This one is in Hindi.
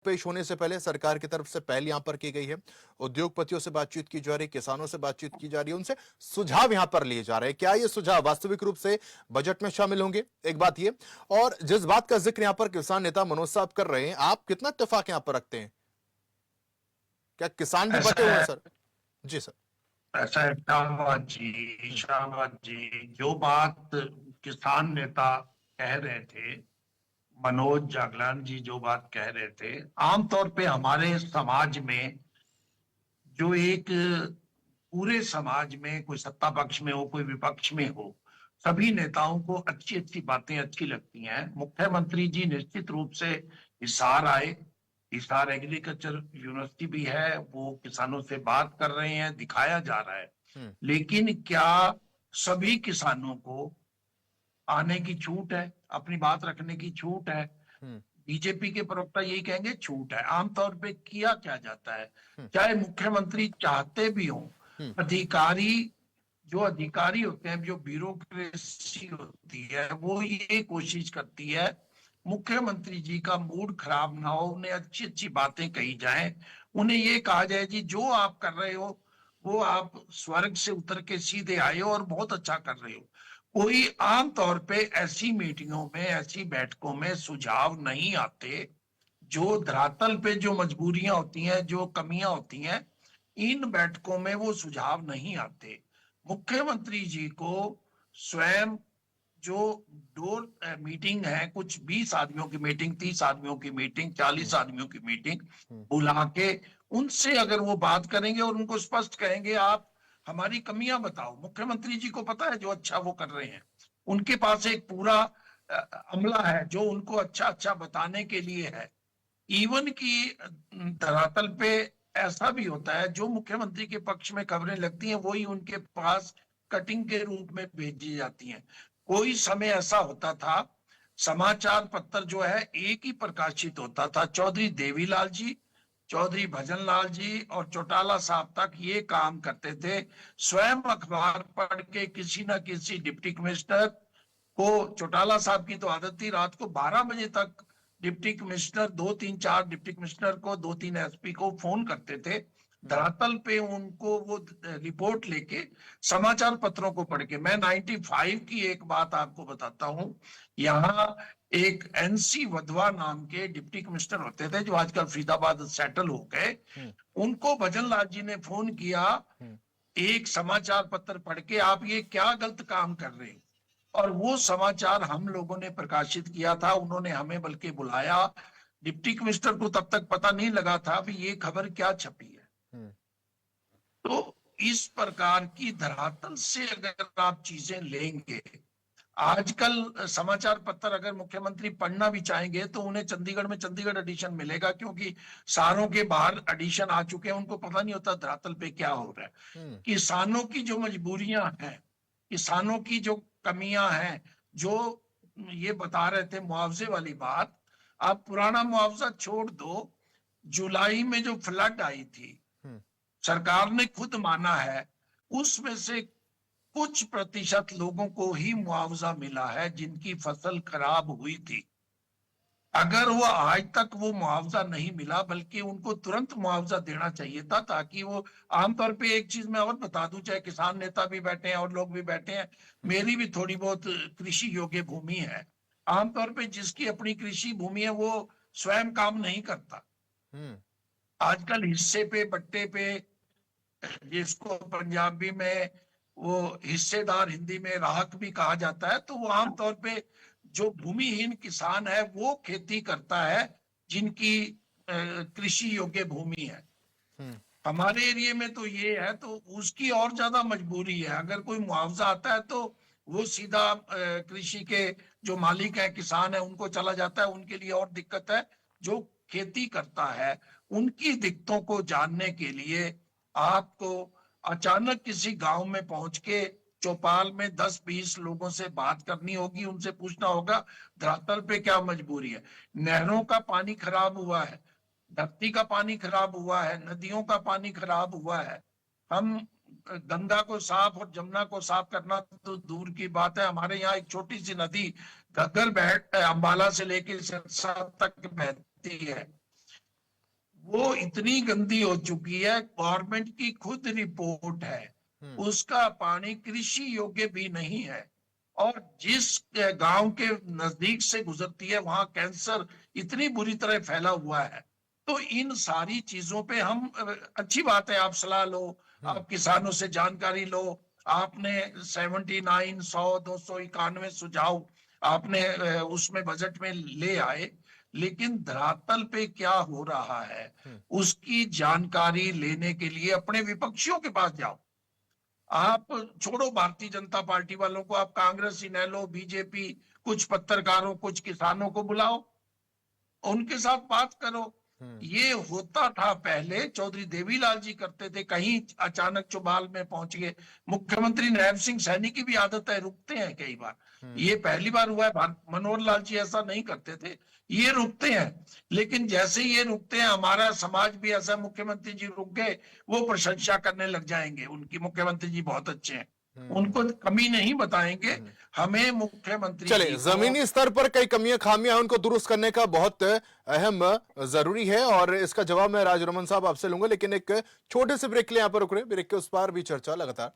पेश होने से पहले सरकार की तरफ से पहल यहां पर की गई है। उद्योगपतियों से बातचीत की जा रही है, किसानों से बातचीत की जा रही है, उनसे सुझाव यहां पर लिए जा रहे हैं। क्या ये सुझाव वास्तविक रूप से बजट में शामिल होंगे? एक बात ये, और जिस बात का जिक्र यहां पर किसान नेता मनोज साहब कर रहे हैं, आप कितना इत्तेफाक यहां पर रखते हैं? क्या किसान भी बटे ऐसा हुए हैं है सर? जी सर। ऐसा है शाहबाज जी, जो बात किसान नेता कह रहे थे, मनोज जागलान जी जो बात कह रहे थे, आमतौर पे हमारे समाज में जो एक पूरे समाज में कोई सत्ता पक्ष में हो कोई विपक्ष में हो, सभी नेताओं को अच्छी अच्छी बातें अच्छी लगती हैं। मुख्यमंत्री जी निश्चित रूप से हिसार आए, हिसार एग्रीकल्चर यूनिवर्सिटी भी है, वो किसानों से बात कर रहे हैं, दिखाया जा रहा है। हम्म। लेकिन क्या सभी किसानों को आने की छूट है, अपनी बात रखने की छूट है? हम्म। बीजेपी के प्रवक्ता यही कहेंगे छूट है। आमतौर पे किया क्या जाता है, हम्म। चाहे मुख्यमंत्री चाहते भी हों, हम्म। अधिकारी जो अधिकारी होते हैं, जो ब्यूरोक्रेसी होती है, वो ये कोशिश करती है मुख्यमंत्री जी का मूड खराब ना हो, उन्हें अच्छी अच्छी बातें कही जाएं, उन्हें ये कहा जाए जी जो आप कर रहे हो वो आप स्वर्ग से उतर के सीधे आए हो और बहुत अच्छा कर रहे हो। कोई आम तौर पे ऐसी मीटिंगों में, ऐसी बैठकों में सुझाव नहीं आते। जो धरातल पे जो मजबूरियां होती हैं, जो कमियां होती हैं, इन बैठकों में वो सुझाव नहीं आते। मुख्यमंत्री जी को स्वयं जो डोर मीटिंग है, कुछ 20 आदमियों की मीटिंग, 30 आदमियों की मीटिंग, 40 हम्म। आदमियों की मीटिंग हम्म। बुला के उनसे अगर वो बात करेंगे और उनको स्पष्ट कहेंगे आप हमारी कमियां बताओ, मुख्यमंत्री जी को पता है जो अच्छा वो कर रहे हैं, उनके पास एक पूरा अमला है जो उनको अच्छा अच्छा बताने के लिए है। इवन की धरातल पे ऐसा भी होता है, जो मुख्यमंत्री के पक्ष में खबरें लगती हैं वही उनके पास कटिंग के रूप में भेजी जाती हैं। कोई समय ऐसा होता था, समाचार पत्र जो है एक ही प्रकाशित होता था, चौधरी देवीलाल जी, चौधरी भजन लाल जी और चौटाला साहब तक ये काम करते थे। स्वयं अखबार पढ़ के किसी ना किसी डिप्टी कमिश्नर को, चौटाला साहब की तो आदत थी रात को 12 बजे तक डिप्टी कमिश्नर, दो तीन चार डिप्टी कमिश्नर को, दो तीन एसपी को फोन करते थे। हम्म। धरातल पे उनको वो रिपोर्ट लेके समाचार पत्रों को पढ़ के, मैं 95 की एक बात आपको बताता हूं। यहाँ एक एनसी वधवा नाम के डिप्टी कमिश्नर होते थे जो आजकल फरीदाबाद सेटल हो गए। हम्म। उनको भजन लाल जी ने फोन किया, हम्म। एक समाचार पत्र पढ़ के आप ये क्या गलत काम कर रहे हो, और वो समाचार हम लोगों ने प्रकाशित किया था। उन्होंने हमें बल्कि बुलाया। डिप्टी कमिश्नर को तब तक पता नहीं लगा था भी ये खबर क्या छपी है। हम्म। तो इस प्रकार की धरातल से अगर आप चीजें लेंगे, आजकल समाचार पत्र अगर मुख्यमंत्री पढ़ना भी चाहेंगे तो उन्हें चंडीगढ़ में चंडीगढ़ एडिशन मिलेगा, क्योंकि शहरों के बाहर एडिशन आ चुके हैं, उनको पता नहीं होता धरातल पे क्या हो रहा है। हम्म। किसानों की जो मजबूरियां हैं, किसानों की जो कमियां हैं, जो ये बता रहे थे मुआवजे वाली बात, आप पुराना मुआवजा छोड़ दो, जुलाई में जो फ्लड आई थी, हम्म। सरकार ने खुद माना है उसमें से कुछ प्रतिशत लोगों को ही मुआवजा मिला है जिनकी फसल खराब हुई थी। अगर वो आज तक वो मुआवजा नहीं मिला, बल्कि उनको तुरंत मुआवजा देना चाहिए था, ताकि वो, आमतौर पे एक चीज मैं और बता दूं, चाहे किसान नेता भी बैठे हैं और लोग भी बैठे हैं, हम्म। मेरी भी थोड़ी बहुत कृषि योग्य भूमि है। आमतौर पे जिसकी अपनी कृषि भूमि है वो स्वयं काम नहीं करता। हम्म। आजकल हिस्से पे, बट्टे पे, जिसको पंजाबी में वो हिस्सेदार, हिंदी में राहत भी कहा जाता है, तो वो आमतौर पे जो भूमिहीन किसान है वो खेती करता है जिनकी कृषि योग्य भूमि है। हम्म। हमारे एरिया में तो ये है, तो उसकी और ज्यादा मजबूरी है। अगर कोई मुआवजा आता है तो वो सीधा कृषि के जो मालिक है, किसान है, उनको चला जाता है, उनके लिए और दिक्कत है। जो खेती करता है उनकी दिक्कतों को जानने के लिए आपको अचानक किसी गांव में पहुंच के चौपाल में 10-20 लोगों से बात करनी होगी, उनसे पूछना होगा धरातल पे क्या मजबूरी है। नहरों का पानी खराब हुआ है, धरती का पानी खराब हुआ है, नदियों का पानी खराब हुआ है। हम गंगा को साफ और जमुना को साफ करना तो दूर की बात है, हमारे यहाँ एक छोटी सी नदी घग्गर अंबाला से लेकर सिरसा तक बहती है। वो इतनी गंदी हो चुकी है, गवर्नमेंट की खुद रिपोर्ट है, उसका पानी कृषि योग्य भी नहीं है। और जिस गांव के नजदीक से गुजरती है वहां कैंसर इतनी बुरी तरह फैला हुआ है। तो इन सारी चीजों पे हम अच्छी बात है, आप सलाह लो, आप किसानों से जानकारी लो। आपने 79 100 291 सुझाव आपने उसमें बजट में ले आए, लेकिन धरातल पे क्या हो रहा है उसकी जानकारी लेने के लिए अपने विपक्षियों के पास जाओ। आप छोड़ो भारतीय जनता पार्टी वालों को, आप कांग्रेस, इनेलो, बीजेपी, कुछ पत्रकारों, कुछ किसानों को बुलाओ, उनके साथ बात करो। ये होता था पहले, चौधरी देवीलाल जी करते थे, कहीं अचानक चुबाल में पहुंच गए। मुख्यमंत्री नैब सिंह सैनी की भी आदत है, रुकते हैं कई बार। ये पहली बार हुआ है, मनोहर लाल जी ऐसा नहीं करते थे, ये रुकते हैं। लेकिन जैसे ये रुकते हैं, हमारा समाज भी ऐसा, मुख्यमंत्री जी रुक गए, वो प्रशंसा करने लग जाएंगे उनकी, मुख्यमंत्री जी बहुत अच्छे हैं, उनको कमी नहीं बताएंगे। हमें मुख्यमंत्री जी चलिए, को जमीनी स्तर पर कई कमियां खामियां हैं, उनको दुरुस्त करने का बहुत अहम जरूरी है, और इसका जवाब मैं राज रमन साहब आपसे लूंगा, लेकिन एक छोटे से ब्रेक के लिए यहां पर रुक रहे हैं। ब्रेक के उस पार भी चर्चा लगातार